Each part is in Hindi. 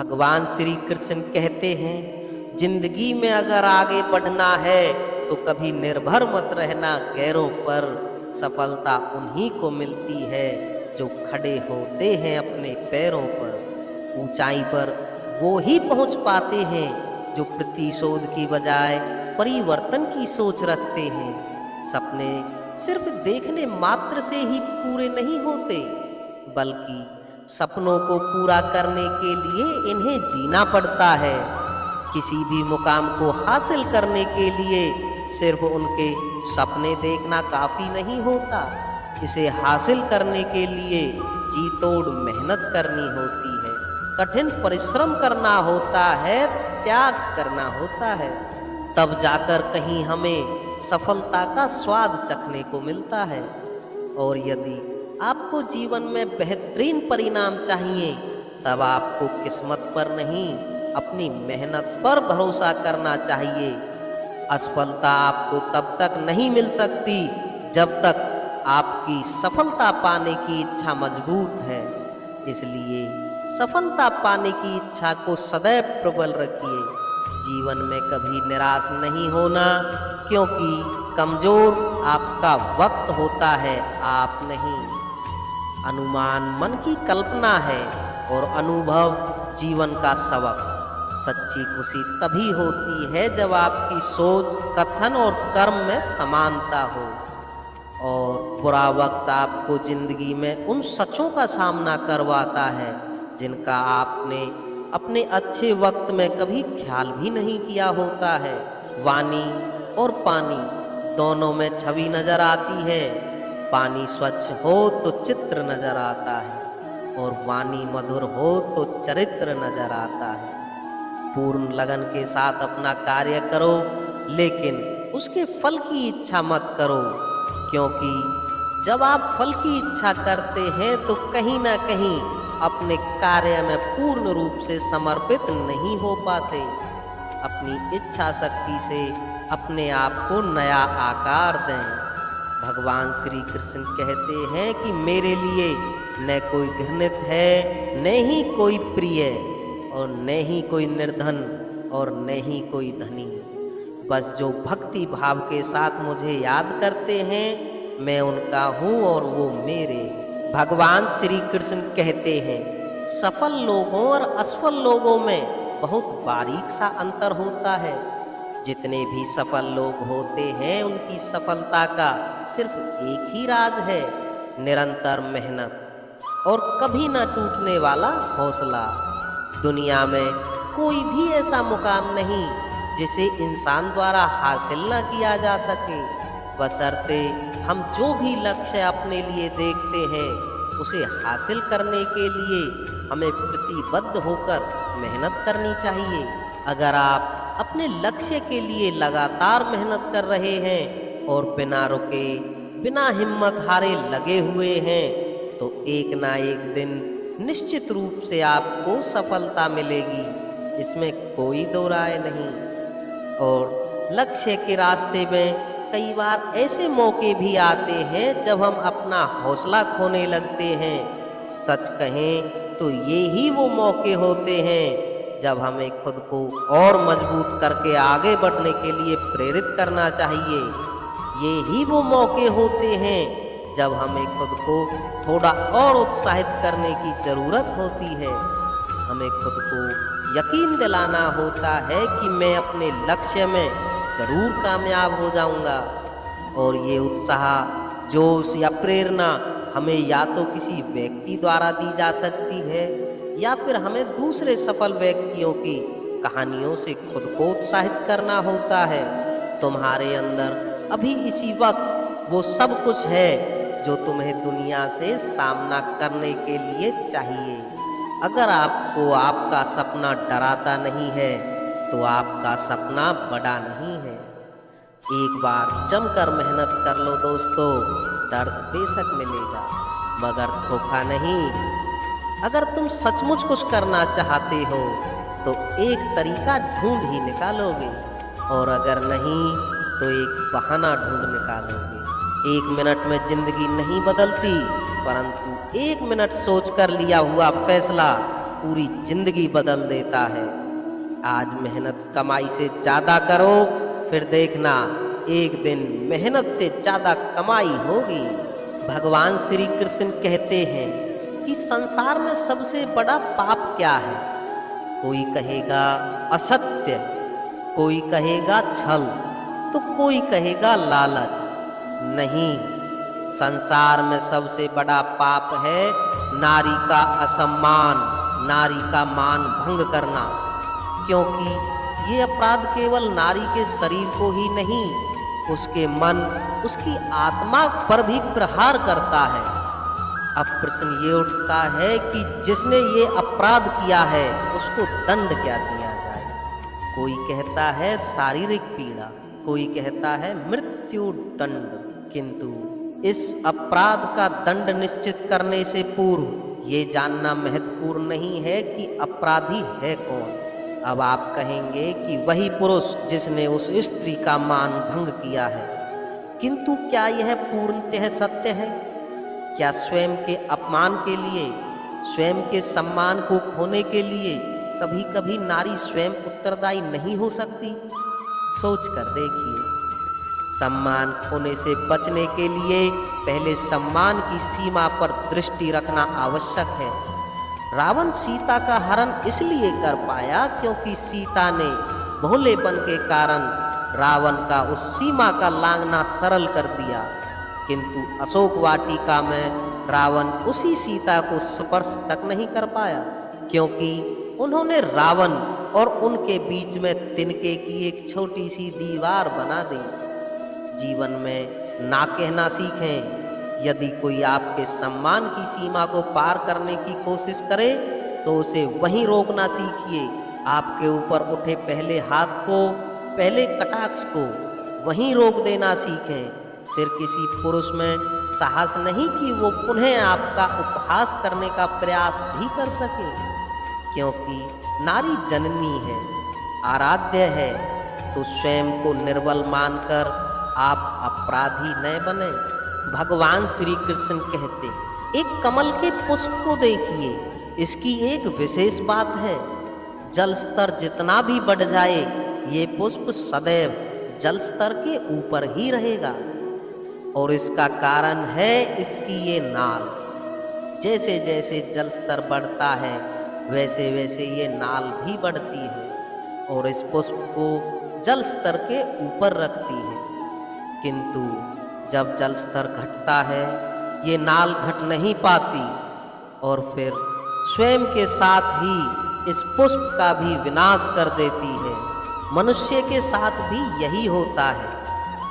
भगवान श्री कृष्ण कहते हैं, जिंदगी में अगर आगे बढ़ना है तो कभी निर्भर मत रहना गैरों पर। सफलता उन्हीं को मिलती है जो खड़े होते हैं अपने पैरों पर। ऊंचाई पर वो ही पहुंच पाते हैं जो प्रतिशोध की बजाय परिवर्तन की सोच रखते हैं। सपने सिर्फ देखने मात्र से ही पूरे नहीं होते, बल्कि सपनों को पूरा करने के लिए इन्हें जीना पड़ता है। किसी भी मुकाम को हासिल करने के लिए सिर्फ उनके सपने देखना काफी नहीं होता, इसे हासिल करने के लिए जी तोड़ मेहनत करनी होती है, कठिन परिश्रम करना होता है, त्याग करना होता है। तब जाकर कहीं हमें सफलता का स्वाद चखने को मिलता है। और यदि आपको जीवन में बेहतरीन परिणाम चाहिए, तब आपको किस्मत पर नहीं, अपनी मेहनत पर भरोसा करना चाहिए। असफलता आपको तब तक नहीं मिल सकती जब तक आपकी सफलता पाने की इच्छा मजबूत है। इसलिए सफलता पाने की इच्छा को सदैव प्रबल रखिए। जीवन में कभी निराश नहीं होना, क्योंकि कमजोर आपका वक्त होता है, आप नहीं। अनुमान मन की कल्पना है और अनुभव जीवन का सबक। सच्ची खुशी तभी होती है जब आपकी सोच, कथन और कर्म में समानता हो। और बुरा वक्त आपको जिंदगी में उन सच्चों का सामना करवाता है जिनका आपने अपने अच्छे वक्त में कभी ख्याल भी नहीं किया होता है। वाणी और पानी दोनों में छवि नजर आती है। पानी स्वच्छ हो तो चित्र नजर आता है, और वाणी मधुर हो तो चरित्र नजर आता है। पूर्ण लगन के साथ अपना कार्य करो, लेकिन उसके फल की इच्छा मत करो, क्योंकि जब आप फल की इच्छा करते हैं तो कहीं ना कहीं अपने कार्य में पूर्ण रूप से समर्पित नहीं हो पाते। अपनी इच्छा शक्ति से अपने आप को नया आकार दें। भगवान श्री कृष्ण कहते हैं कि मेरे लिए न कोई घृणित है, न ही कोई प्रिय, और न ही कोई निर्धन, और न ही कोई धनी। बस जो भक्ति भाव के साथ मुझे याद करते हैं, मैं उनका हूँ और वो मेरे। भगवान श्री कृष्ण कहते हैं, सफल लोगों और असफल लोगों में बहुत बारीक सा अंतर होता है। जितने भी सफल लोग होते हैं, उनकी सफलता का सिर्फ एक ही राज है, निरंतर मेहनत और कभी ना टूटने वाला हौसला। दुनिया में कोई भी ऐसा मुकाम नहीं जिसे इंसान द्वारा हासिल ना किया जा सके, बशर्ते हम जो भी लक्ष्य अपने लिए देखते हैं उसे हासिल करने के लिए हमें प्रतिबद्ध होकर मेहनत करनी चाहिए। अगर आप अपने लक्ष्य के लिए लगातार मेहनत कर रहे हैं और बिना रुके, बिना हिम्मत हारे लगे हुए हैं, तो एक ना एक दिन निश्चित रूप से आपको सफलता मिलेगी, इसमें कोई दो राय नहीं। और लक्ष्य के रास्ते में कई बार ऐसे मौके भी आते हैं जब हम अपना हौसला खोने लगते हैं। सच कहें तो ये ही वो मौके होते हैं जब हमें खुद को और मजबूत करके आगे बढ़ने के लिए प्रेरित करना चाहिए। ये ही वो मौके होते हैं जब हमें खुद को थोड़ा और उत्साहित करने की ज़रूरत होती है। हमें खुद को यकीन दिलाना होता है कि मैं अपने लक्ष्य में जरूर कामयाब हो जाऊंगा। और ये उत्साह, जोश या प्रेरणा हमें या तो किसी व्यक्ति द्वारा दी जा सकती है, या फिर हमें दूसरे सफल व्यक्तियों की कहानियों से खुद को उत्साहित करना होता है। तुम्हारे अंदर अभी इसी वक्त वो सब कुछ है जो तुम्हें दुनिया से सामना करने के लिए चाहिए। अगर आपको आपका सपना डराता नहीं है, तो आपका सपना बड़ा नहीं है। एक बार जमकर मेहनत कर लो दोस्तों, दर्द बेशक मिलेगा मगर धोखा नहीं। अगर तुम सचमुच कुछ करना चाहते हो तो एक तरीका ढूंढ ही निकालोगे, और अगर नहीं तो एक बहाना ढूंढ निकालोगे। 1 मिनट में जिंदगी नहीं बदलती, परंतु 1 मिनट सोचकर लिया हुआ फैसला पूरी जिंदगी बदल देता है। आज मेहनत कमाई से ज्यादा करो, फिर देखना एक दिन मेहनत से ज्यादा कमाई होगी। भगवान श्री कृष्ण कहते हैं कि संसार में सबसे बड़ा पाप क्या है? कोई कहेगा असत्य, कोई कहेगा छल, तो कोई कहेगा लालच। नहीं, संसार में सबसे बड़ा पाप है नारी का असम्मान, नारी का मान भंग करना। क्योंकि ये अपराध केवल नारी के शरीर को ही नहीं, उसके मन, उसकी आत्मा पर भी प्रहार करता है। अब प्रश्न ये उठता है कि जिसने ये अपराध किया है उसको दंड क्या दिया जाए? कोई कहता है शारीरिक पीड़ा, कोई कहता है मृत्यु दंड। किंतु इस अपराध का दंड निश्चित करने से पूर्व ये जानना महत्वपूर्ण नहीं है कि अपराधी है कौन। अब आप कहेंगे कि वही पुरुष जिसने उस स्त्री का मान भंग किया है। किंतु क्या यह पूर्णतः सत्य है? क्या स्वयं के अपमान के लिए, स्वयं के सम्मान को खोने के लिए कभी कभी नारी स्वयं उत्तरदायी नहीं हो सकती? सोच कर देखिए। सम्मान खोने से बचने के लिए पहले सम्मान की सीमा पर दृष्टि रखना आवश्यक है। रावण सीता का हरण इसलिए कर पाया क्योंकि सीता ने भोलेपन के कारण रावण का उस सीमा का लांघना सरल कर दिया। किंतु अशोक वाटिका में रावण उसी सीता को स्पर्श तक नहीं कर पाया, क्योंकि उन्होंने रावण और उनके बीच में तिनके की एक छोटी सी दीवार बना दी। जीवन में ना कहना सीखें। यदि कोई आपके सम्मान की सीमा को पार करने की कोशिश करे तो उसे वहीं रोकना सीखिए। आपके ऊपर उठे पहले हाथ को, पहले कटाक्ष को वहीं रोक देना सीखें। फिर किसी पुरुष में साहस नहीं कि वो पुनः आपका उपहास करने का प्रयास भी कर सके, क्योंकि नारी जननी है, आराध्य है। तो स्वयं को निर्बल मानकर आप अपराधी न बने। भगवान श्री कृष्ण कहते, एक कमल के पुष्प को देखिए, इसकी एक विशेष बात है, जल स्तर जितना भी बढ़ जाए ये पुष्प सदैव जल स्तर के ऊपर ही रहेगा। और इसका कारण है इसकी ये नाल। जैसे जैसे जल स्तर बढ़ता है वैसे वैसे ये नाल भी बढ़ती है और इस पुष्प को जल स्तर के ऊपर रखती है। किंतु जब जल स्तर घटता है ये नाल घट नहीं पाती और फिर स्वयं के साथ ही इस पुष्प का भी विनाश कर देती है। मनुष्य के साथ भी यही होता है।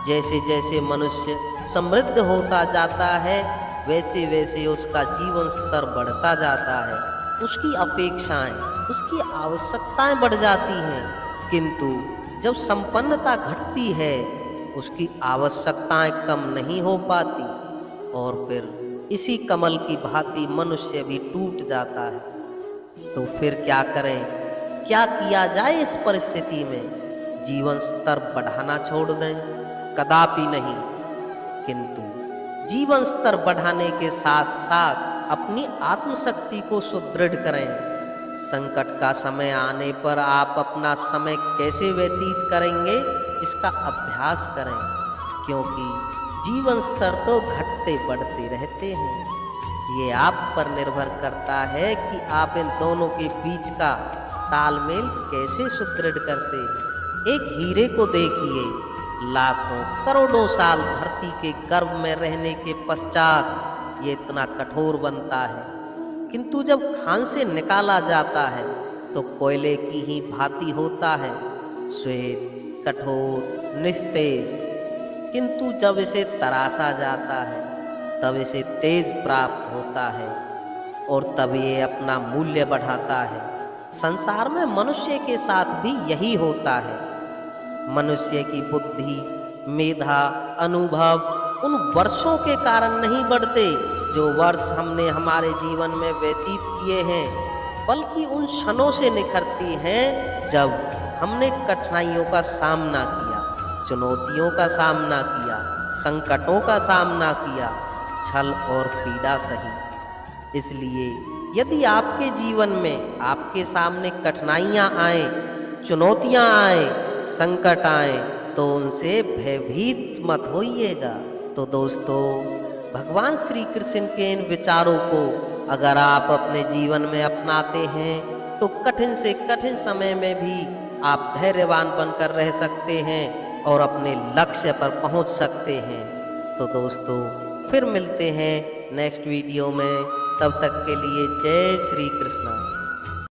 जैसे जैसे मनुष्य समृद्ध होता जाता है वैसे वैसे उसका जीवन स्तर बढ़ता जाता है, उसकी अपेक्षाएं, उसकी आवश्यकताएं बढ़ जाती हैं। किंतु जब संपन्नता घटती है उसकी आवश्यकताएं कम नहीं हो पाती और फिर इसी कमल की भांति मनुष्य भी टूट जाता है। तो फिर क्या करें, क्या किया जाए इस परिस्थिति में? जीवन स्तर बढ़ाना छोड़ दें? कदापि नहीं। किंतु जीवन स्तर बढ़ाने के साथ साथ अपनी आत्मशक्ति को सुदृढ़ करें। संकट का समय आने पर आप अपना समय कैसे व्यतीत करेंगे इसका अभ्यास करें, क्योंकि जीवन स्तर तो घटते बढ़ते रहते हैं। ये आप पर निर्भर करता है कि आप इन दोनों के बीच का तालमेल कैसे सुदृढ़ करते हैं। एक हीरे को देखिए, लाखों करोड़ों साल धरती के गर्भ में रहने के पश्चात ये इतना कठोर बनता है, किंतु जब खान से निकाला जाता है तो कोयले की ही भांति होता है, श्वेत, कठोर, निस्तेज। किंतु जब इसे तराशा जाता है तब इसे तेज प्राप्त होता है और तब ये अपना मूल्य बढ़ाता है। संसार में मनुष्य के साथ भी यही होता है। मनुष्य की बुद्धि, मेधा, अनुभव उन वर्षों के कारण नहीं बढ़ते जो वर्ष हमने हमारे जीवन में व्यतीत किए हैं, बल्कि उन क्षणों से निखरती हैं जब हमने कठिनाइयों का सामना किया, चुनौतियों का सामना किया, संकटों का सामना किया, छल और पीड़ा सही। इसलिए यदि आपके जीवन में आपके सामने कठिनाइयाँ आए, चुनौतियाँ आए, संकट आए, तो उनसे भयभीत मत होइएगा। तो दोस्तों, भगवान श्री कृष्ण के इन विचारों को अगर आप अपने जीवन में अपनाते हैं तो कठिन से कठिन समय में भी आप धैर्यवान बनकर रह सकते हैं और अपने लक्ष्य पर पहुंच सकते हैं। तो दोस्तों, फिर मिलते हैं नेक्स्ट वीडियो में। तब तक के लिए जय श्री कृष्णा।